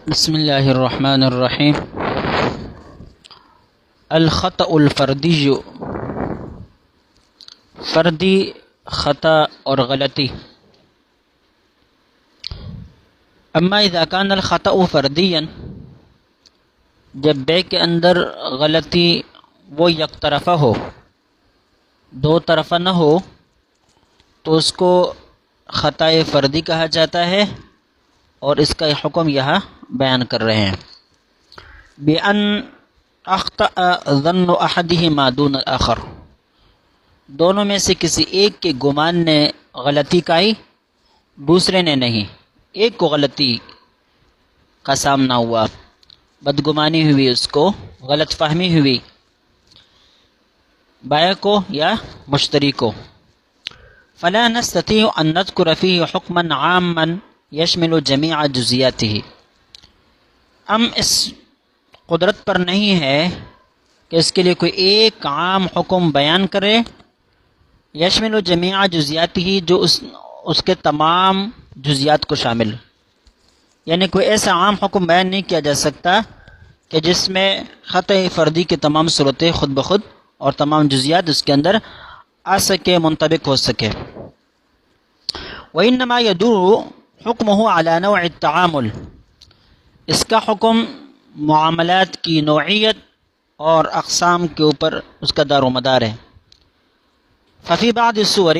بسم اللہ الرحمن الرحیم۔ الخطأ الفردی، فردی خطا اور غلطی۔ اما اذا كان الخطأ فردیا، جب بے کے اندر غلطی وہ یک طرفہ ہو، دو طرفہ نہ ہو، تو اس کو خطا فردی کہا جاتا ہے، اور اس کا حکم یہاں بیان کر رہے ہیں۔ بِأَنْ أَخْطَأَ ظَنُّ أَحَدِهِمَا دُونَ الْآخَرِ، دونوں میں سے کسی ایک کے گمان نے غلطی کائی، دوسرے نے نہیں۔ ایک کو غلطی کا سامنا ہوا، بدگمانی ہوئی، اس کو غلط فہمی ہوئی، بائع کو یا مشتری کو۔ فَلَا نَسْتَطِيعُ أَن نَذْكُرَ فِيهِ حُكْمًا عَامًّا يَشْمِلُ جَمِيعَ جُزْئِيَاتِهِ، ہم اس قدرت پر نہیں ہے کہ اس کے لیے کوئی ایک عام حکم بیان کرے، یشمل جمیع جزیاتہ، جو اس کے تمام جزیات کو شامل، یعنی کوئی ایسا عام حکم بیان نہیں کیا جا سکتا کہ جس میں خطأ فردی کی تمام صورتیں خود بخود اور تمام جزیات اس کے اندر آ سکے، منطبق ہو سکے۔ وإنما يدور حکمہ علی نوع التعامل، اس کا حکم معاملات کی نوعیت اور اقسام کے اوپر اس کا دار و مدار ہے۔ ففی بعض الصور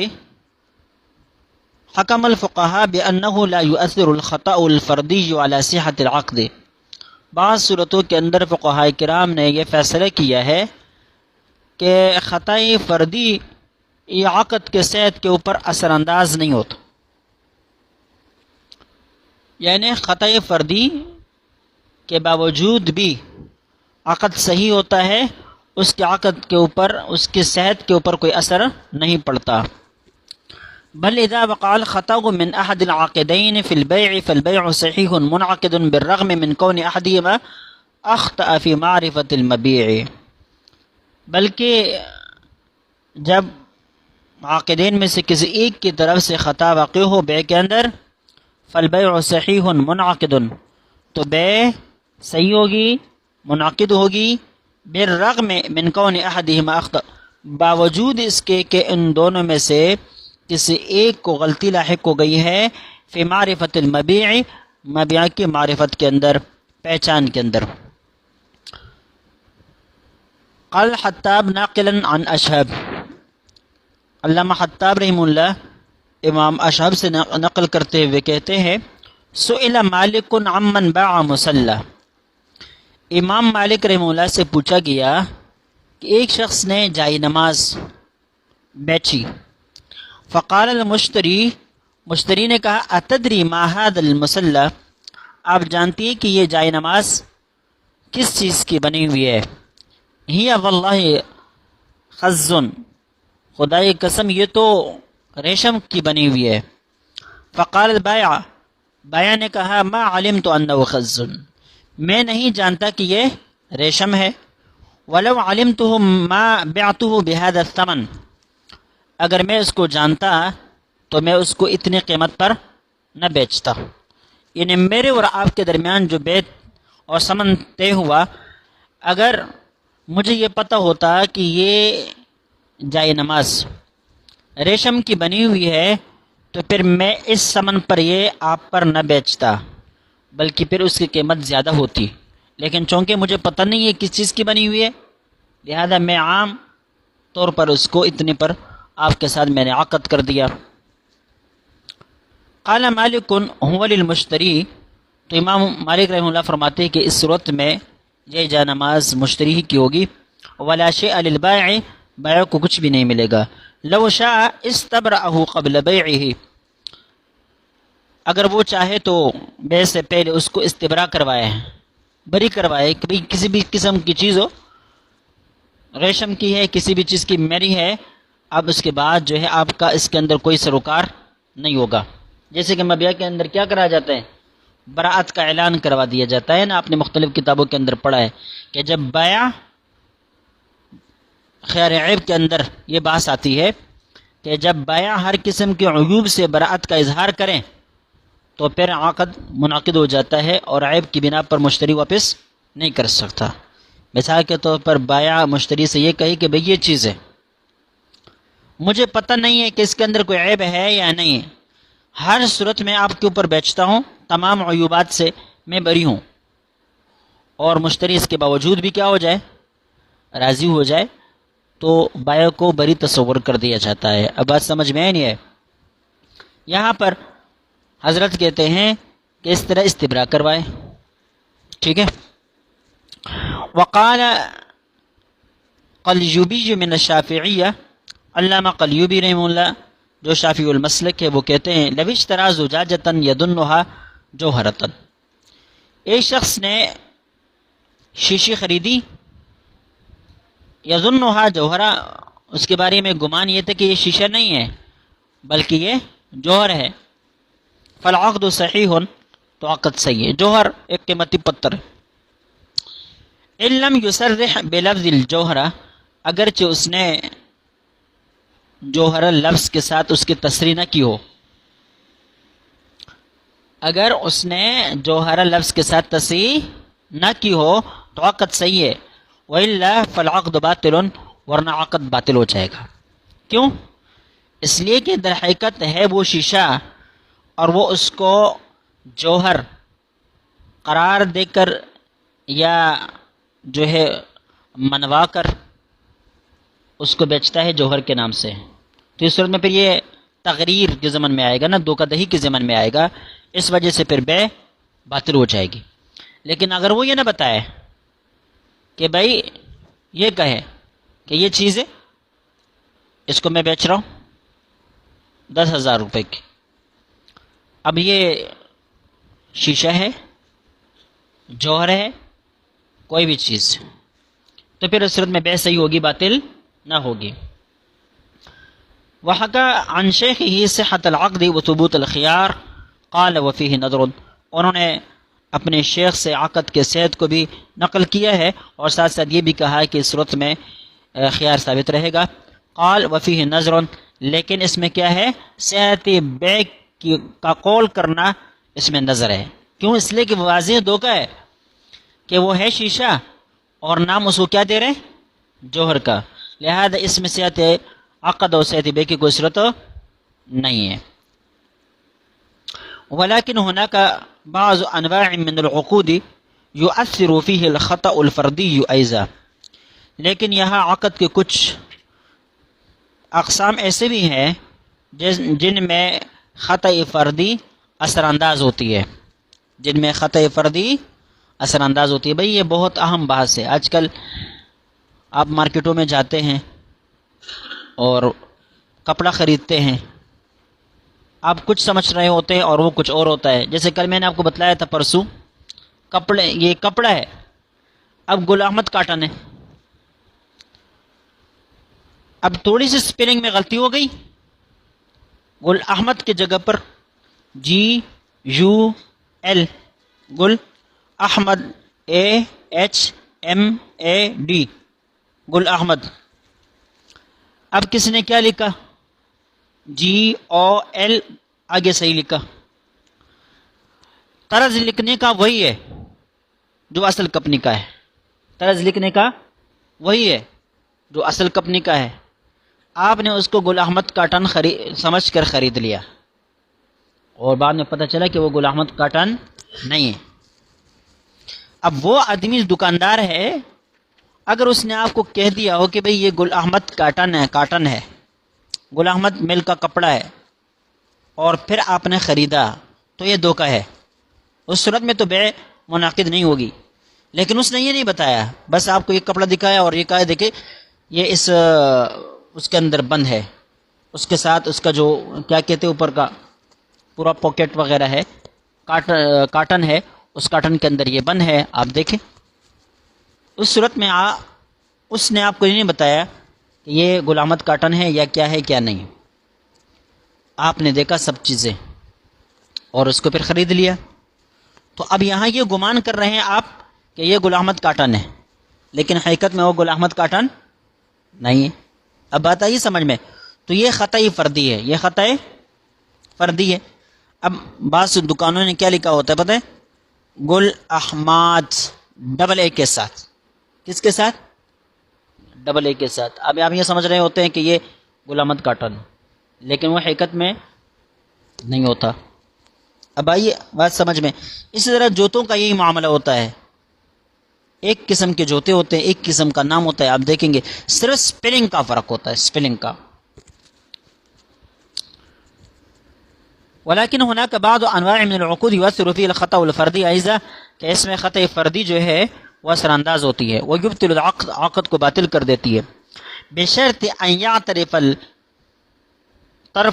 حکم الفقہاء بأنہ لا يؤثر الخطأ الفردی علی صحة العقد، بعض صورتوں کے اندر فقہاء کرام نے یہ فیصلہ کیا ہے کہ خطأ فردی یہ عقد کے صحت کے اوپر اثر انداز نہیں ہوتا، یعنی خطأ فردی کے باوجود بھی عقد صحیح ہوتا ہے، اس کے عقد کے اوپر، اس کی صحت کے اوپر کوئی اثر نہیں پڑتا۔ بل اذا وقع الخطأ من احد العاقدین فی البیع فالبیع صحیح منعقد بالرغم من کون احدهما اخطأ فی معرفت المبیع، بلکہ جب عاقدین میں سے کسی ایک کی طرف سے خطا واقع ہو بیع کے اندر، فالبیع صحیح منعقد، تو بیع صحیح ہوگی، منعقد ہوگی، بالرغم من کون احدہما اخطأ، باوجود اس کے کہ ان دونوں میں سے کسی ایک کو غلطی لاحق ہو گئی ہے، فی معرفت المبیع، مبیع کی معرفت کے اندر، پہچان کے اندر۔ قال حطاب ناقلا عن اشہب، علامہ حطاب رحمہ اللہ امام اشہب سے نقل کرتے ہوئے کہتے ہیں، سئل مالک عمن باع مصلی، امام مالک رحمہ اللہ سے پوچھا گیا کہ ایک شخص نے جائی نماز بیچی، فقال المشتری، مشتری نے کہا، اتدری ما هذا المصلی، آپ جانتی ہیں کہ یہ جائی نماز کس چیز کی بنی ہوئی ہے؟ ہی واللہ خز، خدائی قسم یہ تو ریشم کی بنی ہوئی ہے۔ فقال البائع، بائع نے کہا، ما علمت انه خز، میں نہیں جانتا کہ یہ ریشم ہے، ولو علمته ما بعته بهذا الثمن، اگر میں اس کو جانتا تو میں اس کو اتنی قیمت پر نہ بیچتا، یعنی میرے اور آپ کے درمیان جو بیع اور ثمن طے ہوا، اگر مجھے یہ پتہ ہوتا کہ یہ جائے نماز ریشم کی بنی ہوئی ہے، تو پھر میں اس ثمن پر یہ آپ پر نہ بیچتا، بلکہ پھر اس کی قیمت زیادہ ہوتی، لیکن چونکہ مجھے پتہ نہیں ہے کس چیز کی بنی ہوئی ہے، لہذا میں عام طور پر اس کو اتنے پر آپ کے ساتھ میں نے عقد کر دیا۔ قال مالک هو للمشتری، تو امام مالک رحمہ اللہ فرماتے ہیں کہ اس صورت میں یہ جا نماز مشتری ہی کی ہوگی، ولا شیء للبائع، بائع کو کچھ بھی نہیں ملے گا، لو شاء استبرأه قبل بیعہ، اگر وہ چاہے تو بیع سے پہلے اس کو استبراء کروائے، بری کروائے، کہ کسی بھی قسم کی چیز ہو، ریشم کی ہے، کسی بھی چیز کی میری ہے، اب اس کے بعد جو ہے آپ کا اس کے اندر کوئی سروکار نہیں ہوگا۔ جیسے کہ مبیع کے اندر کیا کرا جاتا ہے، براءت کا اعلان کروا دیا جاتا ہے نا، آپ نے مختلف کتابوں کے اندر پڑھا ہے کہ جب بائع خیار عیب کے اندر یہ بات آتی ہے کہ جب بائع ہر قسم کے عیوب سے براءت کا اظہار کریں تو پھر عقد منعقد ہو جاتا ہے اور عیب کی بنا پر مشتری واپس نہیں کر سکتا۔ مثال کے طور پر بائع مشتری سے یہ کہے کہ بھئی یہ چیز ہے، مجھے پتہ نہیں ہے کہ اس کے اندر کوئی عیب ہے یا نہیں ہے، ہر صورت میں آپ کے اوپر بیچتا ہوں، تمام عیوبات سے میں بری ہوں، اور مشتری اس کے باوجود بھی کیا ہو جائے، راضی ہو جائے، تو بائع کو بری تصور کر دیا جاتا ہے۔ اب بات سمجھ میں نہیں ہے؟ یہاں پر حضرت کہتے ہیں کہ اس طرح استبراء کروائے، ٹھیک ہے۔ وقال قلیوبی من الشافعیہ، علامہ قلیوبی رحمہ اللہ جو شافعی المسلک ہے وہ کہتے ہیں لو اشتری زجاجۃ یظنها جوہرۃ، ایک شخص نے شیشی خریدی، یظنها جوہرہ، اس کے بارے میں گمان یہ تھا کہ یہ شیشہ نہیں ہے بلکہ یہ جوہر ہے، فالعقد صحیح، تو عقد صحیح ہے، جوہر ایک قیمتی پتھر ہے۔ ان لم یصرح بلفظ الجوہرہ، اگرچہ اس نے جوہر لفظ کے ساتھ اس کی تصریح نہ کی ہو، اگر اس نے جوہر لفظ کے ساتھ تصریح نہ کی ہو تو عقد صحیح ہے، وَإِلَّا فَالْعَقْدُ بَاطِلٌ، ورنہ عقد باطل ہو جائے گا۔ کیوں؟ اس لیے کہ در حقیقت ہے وہ شیشہ، اور وہ اس کو جوہر قرار دے کر یا جو ہے منوا کر اس کو بیچتا ہے جوہر کے نام سے، تو اس صورت میں پھر یہ تغریر کے ضمن میں آئے گا نا، دھوکہ دہی کے ضمن میں آئے گا، اس وجہ سے پھر بے باطل ہو جائے گی۔ لیکن اگر وہ یہ نہ بتائے کہ بھائی یہ کہے کہ یہ چیز ہے، اس کو میں بیچ رہا ہوں 10,000 روپے کی، اب یہ شیشہ ہے، جوہر ہے، کوئی بھی چیز، تو پھر اس صورت میں بے صحیح ہوگی، باطل نہ ہوگی۔ وحکا عن شیخہ صحۃ العقد وثبوت الخیار قال وفیہ نظر، انہوں نے اپنے شیخ سے عقد کے صحت کو بھی نقل کیا ہے اور ساتھ ساتھ یہ بھی کہا ہے کہ اس صورت میں خیار ثابت رہے گا۔ قال وفیہ نظر، لیکن اس میں کیا ہے، صحت بے کا قول کرنا اس میں نظر ہے۔ کیوں؟ اس لیے کہ واضح دھوکہ ہے کہ وہ ہے شیشہ اور نام اس کو کیا دے رہے ہیں، جوہر کا، لہذا اس میں صحت عقد اور صحت بے کی کوئی صورت نہیں ہے۔ ولكن هناك بعض انواع من العقود يؤثر فيه الخطأ الفردي ايضا، لیکن یہاں عقد کے کچھ اقسام ایسے بھی ہیں جن میں خطأ فردی اثر انداز ہوتی ہے، جن میں خطأ فردی اثر انداز ہوتی ہے۔ بھئی یہ بہت اہم بحث ہے۔ آج کل آپ مارکیٹوں میں جاتے ہیں اور کپڑا خریدتے ہیں، آپ کچھ سمجھ رہے ہوتے ہیں اور وہ کچھ اور ہوتا ہے۔ جیسے کل میں نے آپ کو بتلایا تھا پرسوں، یہ کپڑا ہے، اب گل احمد کاٹن ہے، اب تھوڑی سی سپیلنگ میں غلطی ہو گئی، گل احمد کی جگہ پر GUL، گل احمد AHMAD، گل احمد۔ اب کس نے کیا لکھا، GOL آگے صحیح لکھا، طرز لکھنے کا وہی ہے جو اصل کمپنی کا ہے، طرز لکھنے کا وہی ہے جو اصل کمپنی کا ہے، آپ نے اس کو گل احمد کاٹن سمجھ کر خرید لیا اور بعد میں پتہ چلا کہ وہ گل احمد کاٹن نہیں ہے۔ اب وہ آدمی دکاندار ہے، اگر اس نے آپ کو کہہ دیا ہو کہ بھئی یہ گل احمد کاٹن ہے، گل احمد مل کا کپڑا ہے، اور پھر آپ نے خریدا، تو یہ دھوکہ ہے، اس صورت میں تو بے منعقد نہیں ہوگی۔ لیکن اس نے یہ نہیں بتایا، بس آپ کو یہ کپڑا دکھایا اور یہ کہا دیکھیں یہ اس کے اندر بند ہے، اس کے ساتھ اس کا جو کیا کہتے اوپر کا پورا پاکٹ وغیرہ ہے، کاٹن ہے، اس کاٹن کے اندر یہ بند ہے، آپ دیکھیں، اس صورت میں اس نے آپ کو یہ نہیں بتایا کہ یہ گل احمد کاٹن ہے یا کیا ہے کیا نہیں، آپ نے دیکھا سب چیزیں اور اس کو پھر خرید لیا، تو اب یہاں یہ گمان کر رہے ہیں آپ کہ یہ گل احمد کاٹن ہے، لیکن حقیقت میں وہ گل احمد کاٹن نہیں ہے۔ اب بات آئی سمجھ میں؟ تو یہ خطأ فردی ہے، یہ خطأ فردی ہے۔ اب بعض دکانوں نے کیا لکھا ہوتا ہے پتہ ہے؟ گل احمد ڈبل اے کے ساتھ. کس کے ساتھ؟ ڈبل اے کے ساتھ. اب آپ یہ سمجھ رہے ہوتے ہیں کہ یہ گل احمد کاٹن، لیکن وہ حقیقت میں نہیں ہوتا. اب آئیے بات سمجھ میں. اسی طرح جوتوں کا یہی معاملہ ہوتا ہے. ایک قسم کے جوتے ہوتے ہیں، ایک قسم کا نام ہوتا ہے. آپ دیکھیں گے صرف سپیلنگ کا فرق ہوتا ہے، سپیلنگ کا. ولیکن هناك بعض انواع من العقود يؤثر فيه الخطأ الفردي ايضا، کہ اس میں خطأ فردی جو ہے وہ اثر انداز ہوتی ہے. ويبطل العقد، عقد کو باطل کر دیتی ہے. بشرط ان يعترف الطرف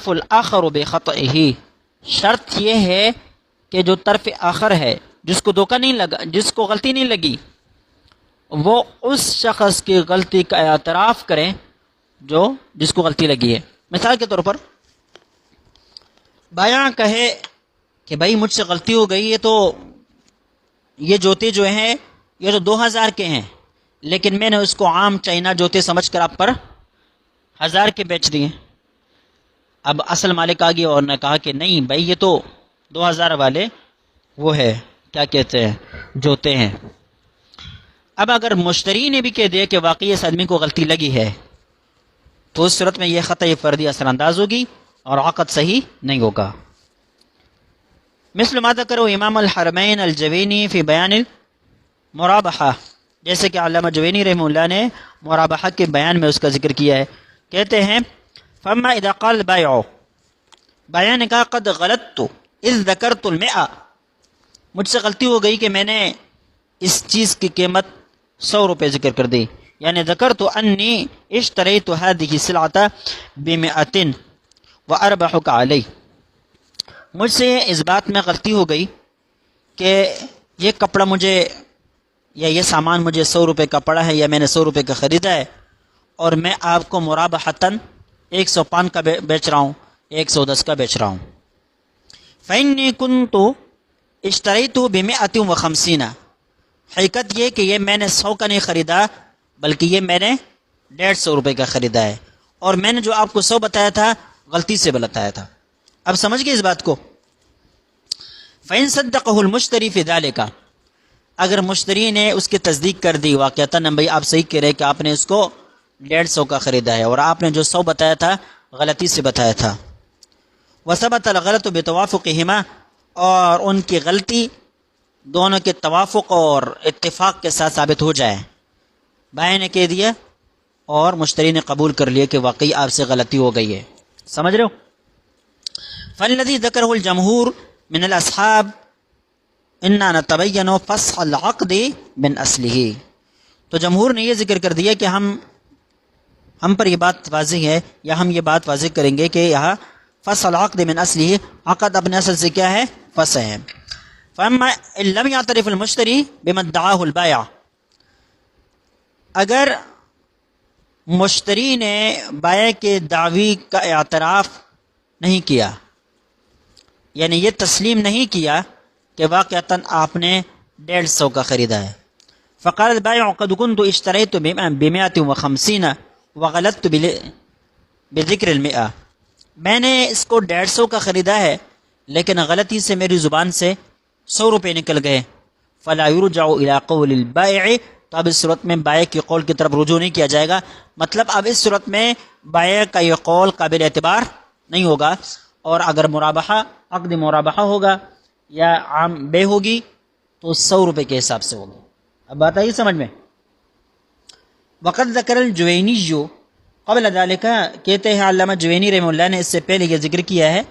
الاخر بخطئه، شرط یہ ہے کہ جو طرف آخر ہے، جس کو دھوکہ نہیں لگا، جس کو غلطی نہیں لگی، وہ اس شخص کی غلطی کا اعتراف کریں جس کو غلطی لگی ہے. مثال کے طور پر بایاں کہے کہ بھائی مجھ سے غلطی ہو گئی ہے، تو یہ جوتے جو ہیں یہ تو 2000 کے ہیں، لیکن میں نے اس کو عام چائنا جوتے سمجھ کر آپ پر 1000 کے بیچ دیے. اب اصل مالک آ گیا اور نے کہا کہ نہیں بھائی یہ تو 2000 والے وہ ہے، کیا کہتے ہیں، جوتے ہیں. اب اگر مشتری نے بھی کہہ دیا کہ واقعی اس آدمی کو غلطی لگی ہے، تو اس صورت میں یہ خطأ فردی اثر انداز ہوگی اور عقد صحیح نہیں ہوگا. مثل ما ذکرہ امام الحرمین الجوینی فی بیان المرابحہ، جیسے کہ علامہ جوینی رحمہ اللہ نے مرابحہ کے بیان میں اس کا ذکر کیا ہے. کہتے ہیں فما اذا قال البائع، بائع نے کہا قد غلطت اذ ذکرت المئہ، مجھ سے غلطی ہو گئی کہ میں نے اس چیز کی قیمت 100 روپے ذکر کر دی. یعنی ذکرت انی اشتریت هذه السلعة ب100 واربحک علی، مجھ سے اس بات میں غلطی ہو گئی کہ یہ کپڑا مجھے یا یہ سامان مجھے 100 روپے کا پڑا ہے، یا میں نے 100 روپے کا خریدا ہے، اور میں آپ کو مرابحتاً 105 کا بیچ رہا ہوں، 110 کا بیچ رہا ہوں. فإنی کنت اشتریت ب150، حقیقت یہ کہ یہ میں نے 100 کا نہیں خریدا بلکہ یہ میں نے 150 روپے کا خریدا ہے، اور میں نے جو آپ کو 100 بتایا تھا غلطی سے بتایا تھا. اب سمجھ گئے اس بات کو. فإن صدقه المشتری فی ذلک، اگر مشتری نے اس کی تصدیق کر دی واقعتاً بھائی آپ صحیح کہہ رہے کہ آپ نے اس کو 150 کا خریدا ہے اور آپ نے جو 100 بتایا تھا غلطی سے بتایا تھا. وثبت الغلط بتوافقہما، اور ان کی غلطی دونوں کے توافق اور اتفاق کے ساتھ ثابت ہو جائے. بائیں نے کہہ دیا اور مشتری نے قبول کر لیا کہ واقعی آپ سے غلطی ہو گئی ہے. سمجھ رہے ہو؟ فالذی ذکرہ الجمہور من الاصحاب انا نتبین فسخ العقد من اصلہ، تو جمہور نے یہ ذکر کر دیا کہ ہم پر یہ بات واضح ہے، یا ہم یہ بات واضح کریں گے کہ یہاں فسخ العقد من اصلہ، عقد اپنے اصل سے کیا ہے؟ فسخ ہے. فاما ان لم یعترف المشتری بما ادعاه البائع، اگر مشتری نے بائع کے دعوی کا اعتراف نہیں کیا، یعنی یہ تسلیم نہیں کیا کہ واقعتاً آپ نے 150 کا خریدا ہے. فقال البائع قد كنت اشتريت ب150 وغلطت بذکر المئہ، میں نے اس کو 150 کا خریدا ہے لیکن غلطی سے میری زبان سے 100 روپے نکل گئے. فلا يرجع الى قول البائع، تو اب اس صورت میں بائع کے قول کی طرف رجوع نہیں کیا جائے گا. مطلب اب اس صورت میں بائع کا یہ قول قابل اعتبار نہیں ہوگا، اور اگر مرابحہ، عقد مرابحہ ہوگا یا عام بے ہوگی تو 100 روپے کے حساب سے ہوگا. اب بات آئی سمجھ میں. وقد ذکر الجوینی قبل ذلك، کہتے ہیں علامہ جوینی رحمہ اللہ نے اس سے پہلے یہ ذکر کیا ہے،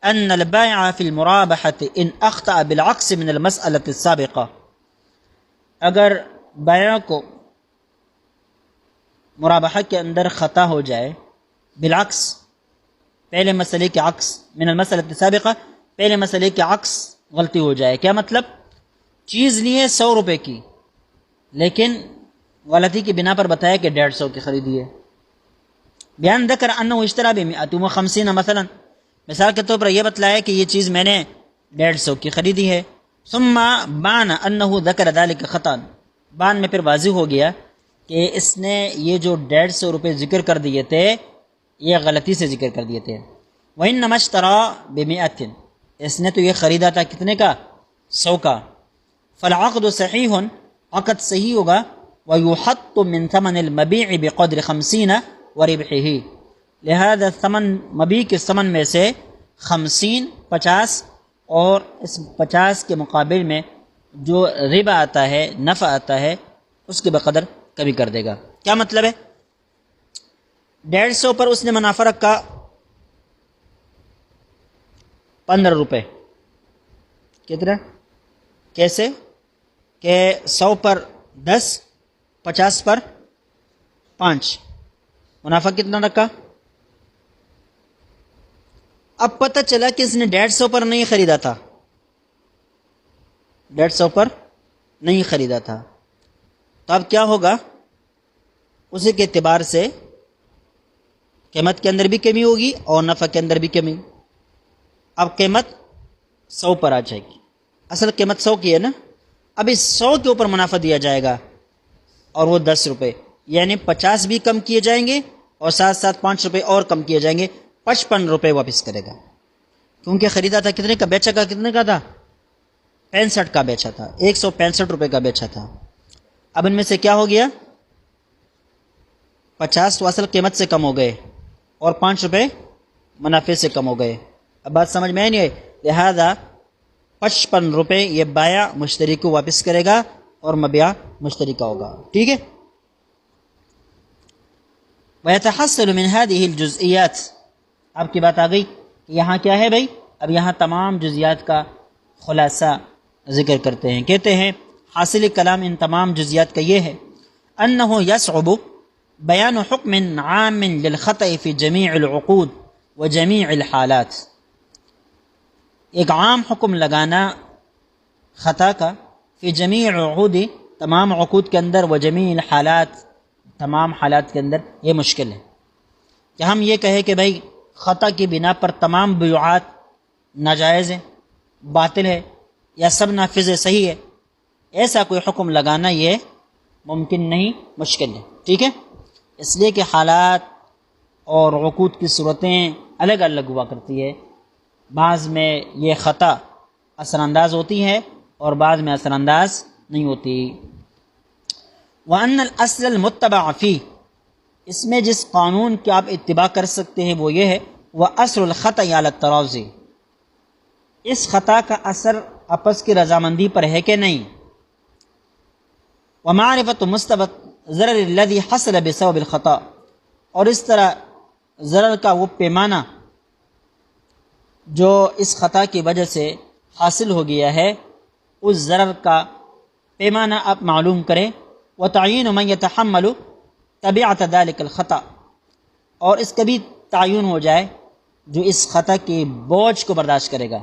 ان البائع فی المرابحۃ ان اخطأ بالعکس من المسألۃ السابقہ، اگر بائع کو مرابحہ کے اندر خطا ہو جائے، بالعکس پہلے مسئلے کے عکس، من المسألۃ السابقہ پہلے مسئلے کے عکس غلطی ہو جائے. کیا مطلب؟ چیز لی ہے 100 روپے کی، لیکن غلطی کی بنا پر بتایا کہ 150 کی خریدی ہے. بیان ذکر انه اشترى ب150 مثلا، مثال کے طور پر یہ بتلایا کہ یہ چیز میں نے 150 کی خریدی ہے. ثم بان انه ذکر ذلك خطا، بعد میں پھر واضح ہو گیا کہ اس نے یہ جو 150 روپے ذکر کر دیے تھے یہ غلطی سے ذکر کر دیے تھے. وانما اشترى ب100، اس نے تو یہ خریدا تھا کتنے کا؟ 100 کا. فالعقد صحیح، عقد صحیح ہوگا. وَيُحَطُّ مِن ثَمَنِ الْمَبِيعِ بِقَدْرِ 50 وَرِبْحِهِ، لہذا ثمن مبیع کے ثمن میں سے 50 اور اس 50 کے مقابل میں جو ربا آتا ہے، نفع آتا ہے، اس کے بقدر کمی کر دے گا. کیا مطلب ہے؟ 150 پر اس نے منافع رکھا 15 روپے. کتنا؟ کیسے کہ 100 پر 10، 50 پر 5، منافع کتنا رکھا؟ اب پتہ چلا کہ اس نے 150 پر نہیں خریدا تھا، 150 پر نہیں خریدا تھا. تو اب کیا ہوگا؟ اسی کے اعتبار سے قیمت کے اندر بھی کمی ہوگی اور نفع کے اندر بھی کمی. اب قیمت 100 پر آ جائے گی، اصل قیمت 100 کی ہے نا. اب اس 100 کے اوپر منافع دیا جائے گا اور وہ 10 روپے، یعنی 50 بھی کم کیے جائیں گے اور ساتھ ساتھ 5 روپے اور کم کیے جائیں گے. 55 روپے واپس کرے گا، کیونکہ خریدا تھا کتنے کا، بیچا کا کتنے کا تھا؟ 65 کا بیچا تھا، 165 روپے کا بیچا تھا. اب ان میں سے کیا ہو گیا؟ 50 تو اصل قیمت سے کم ہو گئے اور 5 روپے منافع سے کم ہو گئے. اب بات سمجھ میں نہیں آئی؟ لہذا 55 روپے یہ بائع مشتری کو واپس کرے گا اور مبیع مشتری کا ہوگا. ٹھیک ہے. وَيَتَحَصَّلُ مِنْ هَذِهِ الْجُزْئِيَّاتِ، آپ کی بات آ گئی کہ یہاں کیا ہے بھائی؟ اب یہاں تمام جزیات کا خلاصہ ذکر کرتے ہیں. کہتے ہیں حاصل کلام ان تمام جزیات کا یہ ہے انه يصعب بیان حکم عام للخطأ فی جمیع العقود و جمیع الحالات. ایک عام حکم لگانا خطا کا فی جمیع العقود، تمام عقود کے اندر، و جمیع الحالات، تمام حالات کے اندر، یہ مشکل ہے. کہ ہم یہ کہیں کہ بھائی خطا کی بنا پر تمام بیعات ناجائز ہیں، باطل ہے، یا سب نافذ ہے، صحیح ہے، ایسا کوئی حکم لگانا یہ ممکن نہیں، مشکل ہے. ٹھیک ہے. اس لیے کہ حالات اور عقود کی صورتیں الگ الگ ہوا کرتی ہے. بعض میں یہ خطا اثر انداز ہوتی ہے اور بعض میں اثر انداز نہیں ہوتی. وَأَنَّ الْأَصْلَ الْمُتَّبَعَ فِيهِ، اس میں جس قانون کی آپ اتباع کر سکتے ہیں وہ یہ ہے وَأَصْلُ الْخَطَأِ عَلَى التَّرَاضِي، اس خطا کا اثر آپس کی رضامندی پر ہے کہ نہیں. وَمَعْرِفَةُ مُسْتَوَى الضَّرَرِ الَّذِي حَصَلَ بِسَبَبِ الْخَطَأِ، اور اس طرح ضرر کا وہ پیمانہ جو اس خطا کی وجہ سے حاصل ہو گیا ہے، اس ضرر کا پیمانہ آپ معلوم کریں. وَتَعْيِينُ مَنْ يَتَحَمَّلُ تَبِعَةَ ذَلِكَ الْخَطَأِ، اور اس کا بھی تعین ہو جائے جو اس خطا کی بوجھ کو برداشت کرے گا.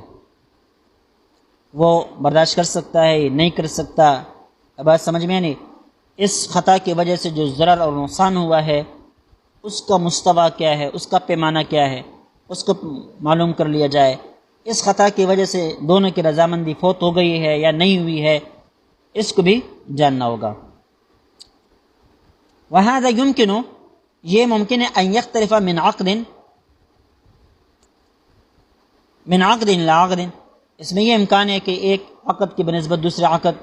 وہ برداشت کر سکتا ہے، نہیں کر سکتا. اب بات سمجھ میں نہیں؟ اس خطا کی وجہ سے جو ضرر اور نقصان ہوا ہے اس کا مستویٰ کیا ہے، اس کا پیمانہ کیا ہے، اس کو معلوم کر لیا جائے. اس خطا کی وجہ سے دونوں کی رضامندی فوت ہو گئی ہے یا نہیں ہوئی ہے، اس کو بھی جاننا ہوگا. وَهَذَا يُمْكِنُ، یہ ممکن ہے أَن يَخْتَلِفَ مِنْ عقد إلى عقد، اس میں یہ امکان ہے کہ ایک عقد کی بنسبت دوسرے عقد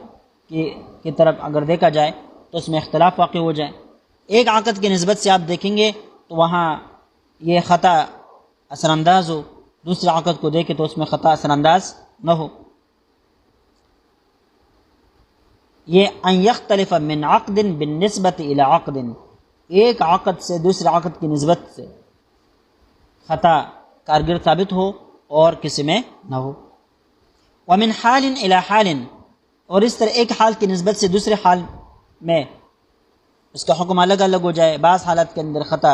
کی طرف اگر دیکھا جائے تو اس میں اختلاف واقع ہو جائے. ایک عقد کی نسبت سے آپ دیکھیں گے تو وہاں یہ خطا اثر انداز ہو، دوسرے عقد کو دیکھیں تو اس میں خطا اثر انداز نہ ہو. یہ ان یختلف من عقد بالنسبت الى عقد، ایک عقد سے دوسرے عقد کی نسبت سے خطا کارگر ثابت ہو اور کسی میں نہ ہو. ومن حال الى حال، اور اس طرح ایک حال کی نسبت سے دوسرے حال میں اس کا حکم الگ الگ ہو جائے. بعض حالات کے اندر خطا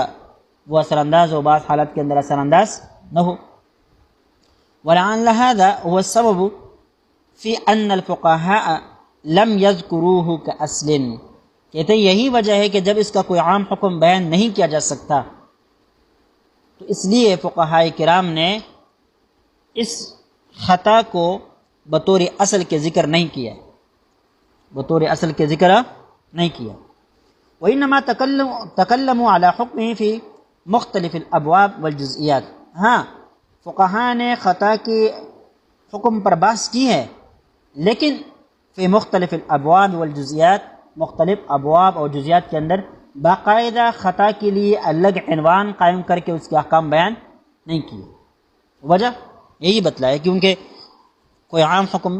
وہ اثر انداز ہو، بعض حالات کے اندر اثر انداز نہ ہو. ولعل هذا هو السبب في ان الفقهاء لم يذكروه كاصل، کہتے ہیں یہی وجہ ہے کہ جب اس کا کوئی عام حکم بیان نہیں کیا جا سکتا تو اس لیے فقہاء کرام نے اس خطا کو بطور اصل کے ذکر نہیں کیا، بطور اصل کے ذکر نہیں کیا. وإنما تكلموا على حكمه في مختلف الابواب والجزئیات. ہاں فقہاء نے خطا کی حکم پر بحث کی ہے، لیکن فی مختلف الابواب والجزیات، مختلف ابواب اور جزیات کے اندر باقاعدہ خطا کے لیے الگ عنوان قائم کر کے اس کے احکام بیان نہیں کیے۔ وجہ یہی بتلایا کیونکہ کوئی عام حکم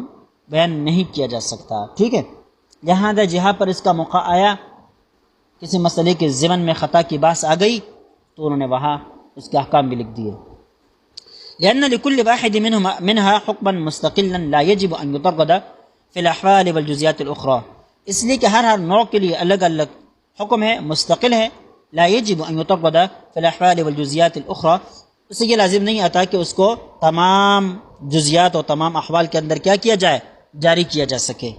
بیان نہیں کیا جا سکتا، ٹھیک ہے۔ لہذا جہاں پر اس کا موقع آیا، کسی مسئلے کے ضمن میں خطا کی بحث آ گئی، تو انہوں نے وہاں اس کے احکام بھی لکھ دیے۔ لأن لكل واحد منها حكما مستقلا لا يجب أن يطرد في الأحوال والجزئيات الأخرى، اس لیے کہ ہر نوع کے لیے الگ الگ حکم ہے، مستقل ہے۔ لا يجب أن يطرد في الأحوال والجزئيات الأخرى، اس سے یہ لازم نہیں آتا کہ اس کو تمام جزیات اور تمام احوال کے اندر کیا جائے، جاری کیا جا سکے۔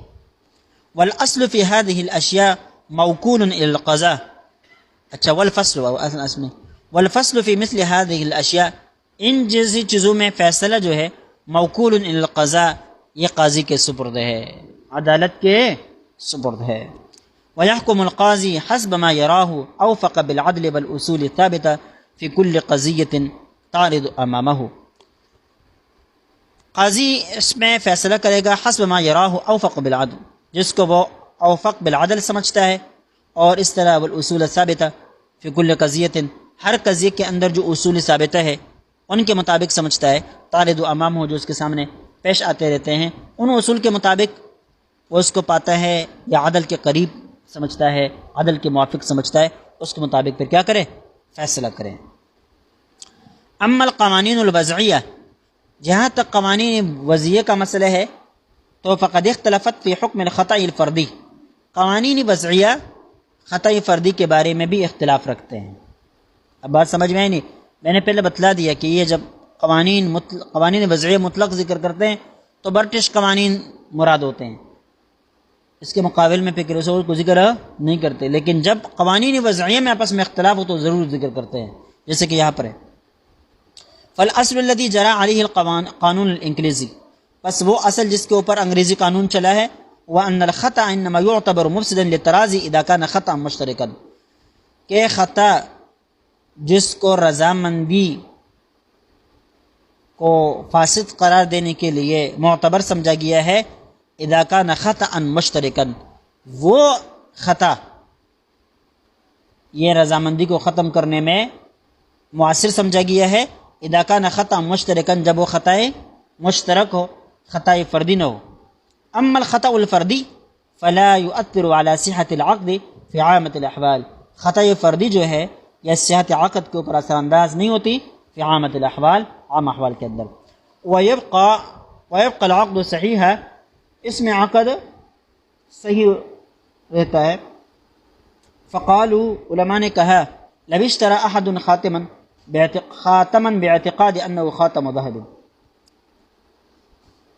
والأصل في هذه الأشياء موكول إلى القضاء، اچھا والفصل في مثل هذه الأشياء، ان جیسی چیزوں میں فیصلہ جو ہے موکول الی القضاء، یہ قاضی کے سپرد ہے، عدالت کے سپرد ہے۔ ويحكم القاضي حسب ما يراه اوفق بالعدل والاصول الثابته في كل قضيه تعرض امامه، قاضی اس میں فیصلہ کرے گا حسب ما يراه اوفق بالعدل، جس کو وہ اوفق بالعدل سمجھتا ہے، اور اس طرح والاصول الثابته في كل قضيه، ہر قضیے کے اندر جو اصول ثابتہ ہے ان کے مطابق سمجھتا ہے، تعرض امامہ، جو اس کے سامنے پیش آتے رہتے ہیں، ان اصول کے مطابق وہ اس کو پاتا ہے، یا عدل کے قریب سمجھتا ہے، عدل کے موافق سمجھتا ہے، اس کے مطابق پھر کیا کرے، فیصلہ کرے۔ اما القوانین الوضعیہ، جہاں تک قوانین وضعیہ کا مسئلہ ہے تو فقد اختلفت فی حکم الخطأ الفردی، قوانین وضعیہ خطأ فردی کے بارے میں بھی اختلاف رکھتے ہیں۔ اب بات سمجھ میں آئی نہیں؟ میں نے پہلے بتلا دیا کہ یہ جب قوانین وضعیہ مطلق ذکر کرتے ہیں تو برٹش قوانین مراد ہوتے ہیں، اس کے مقابل میں فقہ اصول کو ذکر نہیں کرتے، لیکن جب قوانین وضعیہ میں آپس میں اختلاف ہو تو ضرور ذکر کرتے ہیں، جیسے کہ یہاں پر ہے فالاصل الذي جرى عليه القانون الانگلیزی، بس وہ اصل جس کے اوپر انگریزی قانون چلا ہے، وان الخطأ انما يعتبر مفسدا للتراضي اذا كان خطأ مشتركا، کہ خطا جس کو رضامندی کو فاسد قرار دینے کے لیے معتبر سمجھا گیا ہے، اذا كان خطأ مشتركا، وہ خطا یہ رضامندی کو ختم کرنے میں مؤثر سمجھا گیا ہے، اذا كان خطأ مشتركا، جب وہ خطا مشترک ہو، خطا فردی نہ ہو۔ اما الخطأ الفردی فلا يؤثر على صحة العقد في عامة الاحوال، خطا فردی جو ہے یا صحت عقد کے اوپر اثر انداز نہیں ہوتی فی عامة الاحوال، عام احوال کے اندر۔ ويبقى العقد صحیحا، اس میں عقد صحیح رہتا ہے۔ فقالوا، علماء نے کہا، لو اشترى احد خاتما باعتقاد انه خاتم ذهب،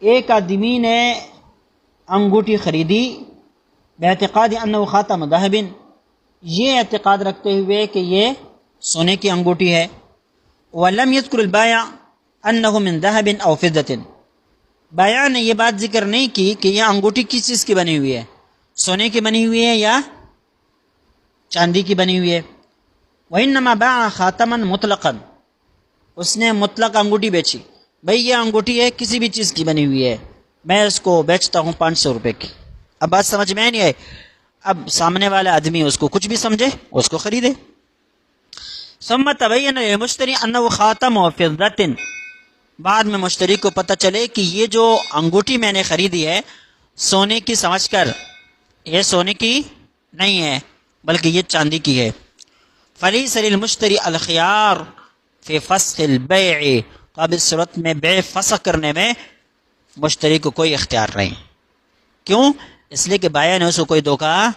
ایک آدمی نے انگوٹھی خریدی باعتقاد انه خاتم ذهب، یہ اعتقاد رکھتے ہوئے کہ یہ سونے کی انگوٹھی ہے، ولم يذكر البائع انه من ذهب او فضة، بائع نے یہ بات ذکر نہیں کی کہ یہ انگوٹھی کس چیز کی بنی ہوئی ہے، سونے کی بنی ہوئی ہے یا چاندی کی بنی ہوئی ہے۔ وانما باع خاتما مطلقا، اس نے مطلق انگوٹھی بیچی، بھئی یہ انگوٹھی ہے کسی بھی چیز کی بنی ہوئی ہے، میں اس کو بیچتا ہوں 500 روپے کی۔ اب بات سمجھ میں نہیں آئی؟ اب سامنے والا آدمی اس کو کچھ بھی سمجھے، اس کو خریدے۔ ثم تبین للمشتری انه خاتم فضة، بعد میں مشتری کو پتہ چلے کہ یہ جو انگوٹھی میں نے خریدی ہے سونے کی سمجھ کر، یہ سونے کی نہیں ہے بلکہ یہ چاندی کی ہے۔ فلیس للمشتری الخيار فی فسخ البیع، تو اب اس صورت میں بیع فسخ کرنے میں مشتری کو کوئی اختیار نہیں۔ کیوں؟ اس لیے کہ بائع نے اس کو کوئی دھوکہ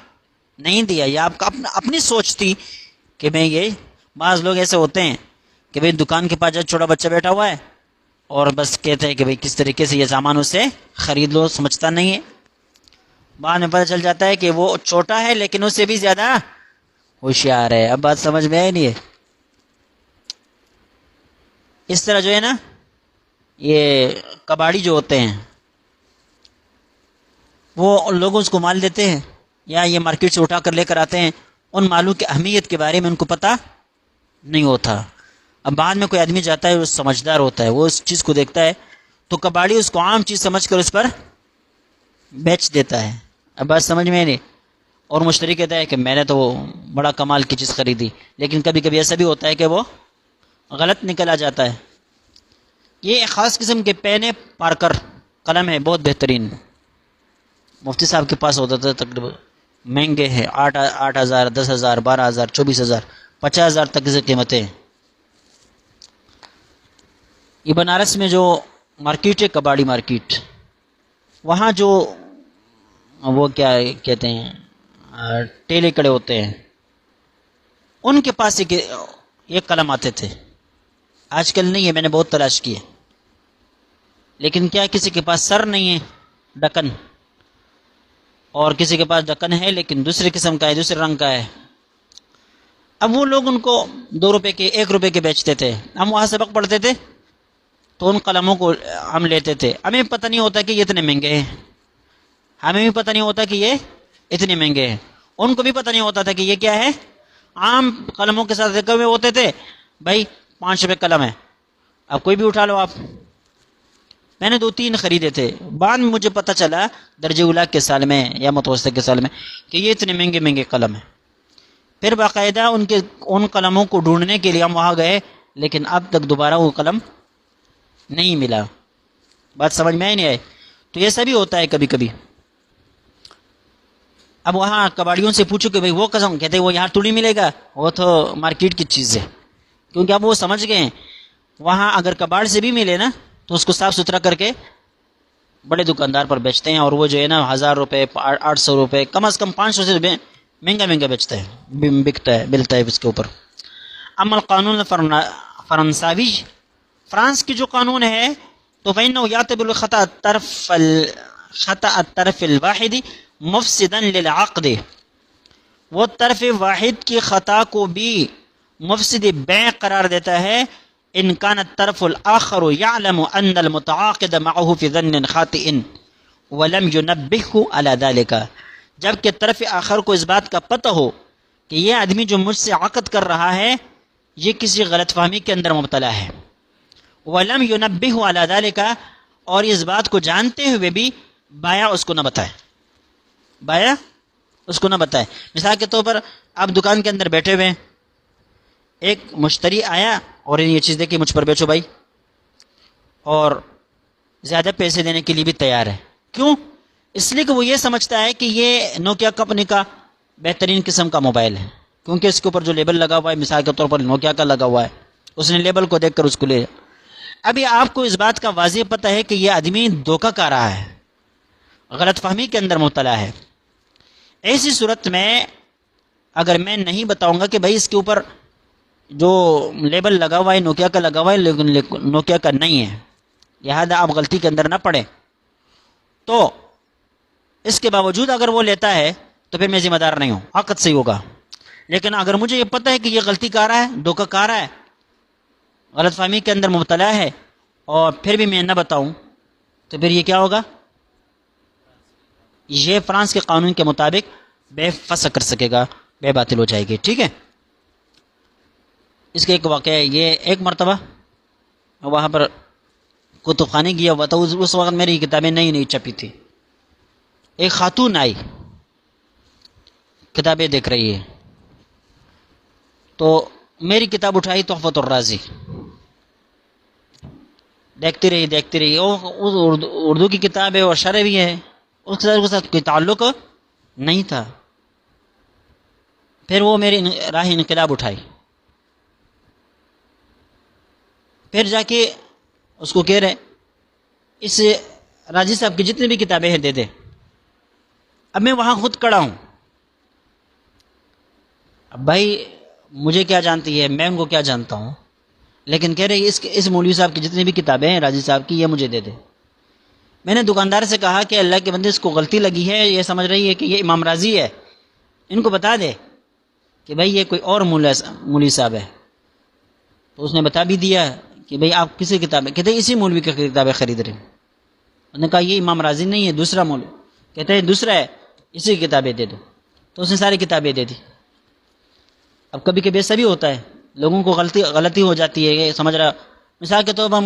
نہیں دیا، یا آپ کا اپنی سوچ تھی کہ میں یہ، بعض لوگ ایسے ہوتے ہیں کہ بھئی دکان کے پاس چھوٹا بچہ بیٹھا ہوا ہے اور بس کہتے ہیں کہ بھئی کس طریقے سے یہ سامان اسے خرید لو، سمجھتا نہیں ہے، بعد میں پتہ چل جاتا ہے کہ وہ چھوٹا ہے لیکن اس سے بھی زیادہ ہوشیار ہے۔ اب بات سمجھ میں آئی نہیں ہے؟ اس طرح جو ہے نا، یہ کباڑی جو ہوتے ہیں وہ لوگوں اس کو مال دیتے ہیں یا یہ مارکیٹ سے اٹھا کر لے کر آتے ہیں، ان مالوں کی اہمیت کے بارے میں ان کو پتہ نہیں ہوتا۔ اب بعد میں کوئی آدمی جاتا ہے، وہ سمجھدار ہوتا ہے، وہ اس چیز کو دیکھتا ہے تو کباڑی اس کو عام چیز سمجھ کر اس پر بیچ دیتا ہے. اب بات سمجھ میں نہیں. اور مشتری کہتا ہے کہ میں نے تو بڑا کمال کی چیز خریدی، لیکن کبھی کبھی ایسا بھی ہوتا ہے کہ وہ غلط نکل آ جاتا ہے. یہ ایک خاص قسم کے پین پارکر قلم ہے، بہت بہترین. مفتی صاحب کے پاس ہوتا تھا، تقریباً مہنگے ہیں، 8,000 10,000 12,000 24,000 50,000 تک کی قیمتیں. یہ بنارس میں جو مارکیٹ ہے کباڑی مارکیٹ، وہاں جو وہ کیا کہتے ہیں ٹیلے کڑے ہوتے ہیں، ان کے پاس ایک قلم آتے تھے. آج کل نہیں ہے، میں نے بہت تلاش کی ہے، لیکن کیا کسی کے پاس سر نہیں ہے ڈکن، اور کسی کے پاس ڈکن ہے لیکن دوسرے قسم کا ہے، دوسرے رنگ کا ہے. اب وہ لوگ ان کو 2 روپے کے 1 روپے کے بیچتے تھے. ہم وہاں سبق پڑھتے تھے تو ان قلموں کو ہم لیتے تھے. ہمیں پتہ نہیں ہوتا کہ یہ اتنے مہنگے ہیں، ہمیں بھی پتہ نہیں ہوتا کہ یہ اتنے مہنگے ہیں. ان کو بھی پتہ نہیں ہوتا تھا کہ یہ کیا ہے. عام قلموں کے ساتھ رکھے ہوئے ہوتے تھے، بھائی 5 روپے قلم ہے، اب کوئی بھی اٹھا لو آپ. میں نے 2-3 خریدے تھے. بعد میں مجھے پتہ چلا درجہ اولی کے سال میں یا متوسط کے سال میں کہ یہ اتنے مہنگے مہنگے قلم ہیں. پھر باقاعدہ ان قلموں کو ڈھونڈنے کے لیے ہم وہاں گئے، لیکن اب تک دوبارہ وہ قلم نہیں ملا. بات سمجھ میں نہیں آئی. تو ایسا بھی ہوتا ہے کبھی کبھی. اب وہاں کباڑیوں سے پوچھو کہ بھئی وہ قسم، کہتے ہیں وہ یہاں تھوڑی ملے گا، وہ تو مارکیٹ کی چیز ہے. کیونکہ اب وہ سمجھ گئے ہیں وہاں اگر کباڑ سے بھی ملے نا تو اس کو صاف ستھرا کر کے بڑے دکاندار پر بیچتے ہیں، اور وہ جو ہے نا 1,000 روپے 800 روپے کم از کم 500 سے مہنگا مہنگا بیچتا ہے، بکتا ہے ملتا ہے اس کے اوپر. اما القانون فرنساوی، فرانس کی جو قانون ہے تو فإنه يعتبر خطأ الطرف الواحد مفسدا للعقد. وہ طرف واحد کی خطا کو بھی مفسد بیع قرار دیتا ہے ان كان الطرف الآخر يعلم ان المتعاقد معه في ظن خاطئ ولم ينبهه على ذلك. جبکہ طرف آخر کو اس بات کا پتہ ہو کہ یہ آدمی جو مجھ سے عقد کر رہا ہے یہ کسی غلط فہمی کے اندر مبتلا ہے. ولم ينبهه على ذلك، اور اس بات کو جانتے ہوئے بھی بایا اس کو نہ بتائے. بایا اس کو نہ بتائے. مثال کے طور پر آپ دکان کے اندر بیٹھے ہوئے ہیں، ایک مشتری آیا اور یہ چیز دیکھی مجھ پر بیچو بھائی، اور زیادہ پیسے دینے کے لیے بھی تیار ہے. کیوں؟ اس لیے کہ وہ یہ سمجھتا ہے کہ یہ نوکیا کمپنی کا بہترین قسم کا موبائل ہے، کیونکہ اس کے اوپر جو لیبل لگا ہوا ہے مثال کے طور پر نوکیا کا لگا ہوا ہے، اس نے لیبل کو دیکھ کر اس کو لے. ابھی آپ کو اس بات کا واضح پتہ ہے کہ یہ آدمی دھوکہ کھا رہا ہے، غلط فہمی کے اندر مبتلا ہے. ایسی صورت میں اگر میں نہیں بتاؤں گا کہ بھائی اس کے اوپر جو لیبل لگا ہوا ہے نوکیا کا لگا ہوا ہے لیکن نوکیا کا نہیں ہے، لہذا آپ غلطی کے اندر نہ پڑیں، تو اس کے باوجود اگر وہ لیتا ہے تو پھر میں ذمہ دار نہیں ہوں، عقد سے ہی ہوگا. لیکن اگر مجھے یہ پتہ ہے کہ یہ غلطی کر رہا ہے، دھوکہ کھا رہا ہے، غلط فہمی کے اندر مبتلا ہے، اور پھر بھی میں نہ بتاؤں، تو پھر یہ کیا ہوگا؟ یہ فرانس کے قانون کے مطابق بے فسخ کر سکے گا، بے باطل ہو جائے گی. ٹھیک ہے. اس کا ایک واقعہ ہے. یہ ایک مرتبہ وہاں پر کتب خانے گیا ہوا تھا، اس وقت میری کتابیں نئی چھپی تھی. ایک خاتون آئی، کتابیں دیکھ رہی ہے، تو میری کتاب اٹھائی تحفۃ الرازی، دیکھتی رہی. اردو کی کتاب ہے اور شرح بھی ہے، اس کے ساتھ کوئی تعلق نہیں تھا. پھر وہ میری راہ انقلاب اٹھائی، پھر جا کے اس کو کہہ رہے اس راجی صاحب کی جتنی بھی کتابیں ہیں دے دے. اب میں وہاں خود کھڑا ہوں، اب بھائی مجھے کیا جانتی ہے، میں ان کو کیا جانتا ہوں، لیکن کہہ رہے اس مولوی صاحب کی جتنی بھی کتابیں ہیں راجی صاحب کی، یہ مجھے دے دے. میں نے دکاندار سے کہا کہ اللہ کے بندے اس کو غلطی لگی ہے، یہ سمجھ رہی ہے کہ یہ امام راضی ہے، ان کو بتا دے کہ بھائی یہ کوئی اور مولوی صاحب ہے. تو اس نے بتا بھی دیا کہ بھئی آپ کسی کتابیں، کہتے ہیں اسی مولوی کی کتابیں خرید رہے ہیں. انہوں نے کہا یہ امام راضی نہیں ہے، دوسرا مولوی. کہتے ہیں دوسرا ہے، اسی کی کتابیں دے دو. تو اس نے ساری کتابیں دے دی. اب کبھی کبھی ایسا بھی ہوتا ہے، لوگوں کو غلطی ہو جاتی ہے، یہ سمجھ رہا. مثال کے طور پر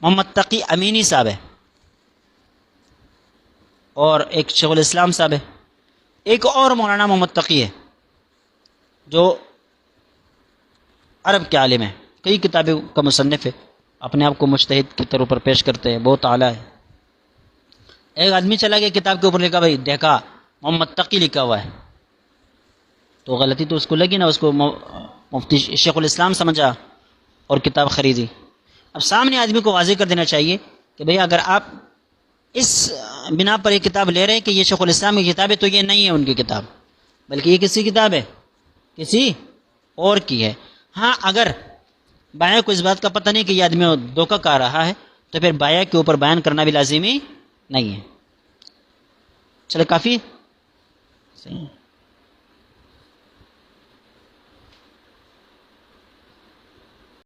محمد تقی امینی صاحب ہے اور ایک شیخ الاسلام صاحب ہے. ایک اور مولانا محمد تقی ہے جو عرب کے عالم ہے, کئی کتابوں کا مصنف ہے, اپنے آپ کو مجتہد کے طور پر پیش کرتے ہیں, بہت اعلیٰ ہے. ایک آدمی چلا گیا کتاب کے اوپر لکھا, بھائی دیکھا محمد تقی لکھا ہوا ہے, تو غلطی تو اس کو لگی نا, اس کو مفتی شیخ الاسلام سمجھا اور کتاب خریدی. اب سامنے آدمی کو واضح کر دینا چاہیے کہ بھئی اگر آپ اس بنا پر یہ کتاب لے رہے ہیں کہ یہ شیخ الاسلام کی کتاب ہے, تو یہ نہیں ہے ان کی کتاب, بلکہ یہ کسی کتاب ہے, کسی اور کی ہے. ہاں اگر بایاں کو اس بات کا پتہ نہیں کہ یہ آدمی دھوکہ کھا رہا ہے, تو پھر بایاں کے اوپر بیان کرنا بھی لازمی نہیں ہے. چلے کافی صحیح ہے.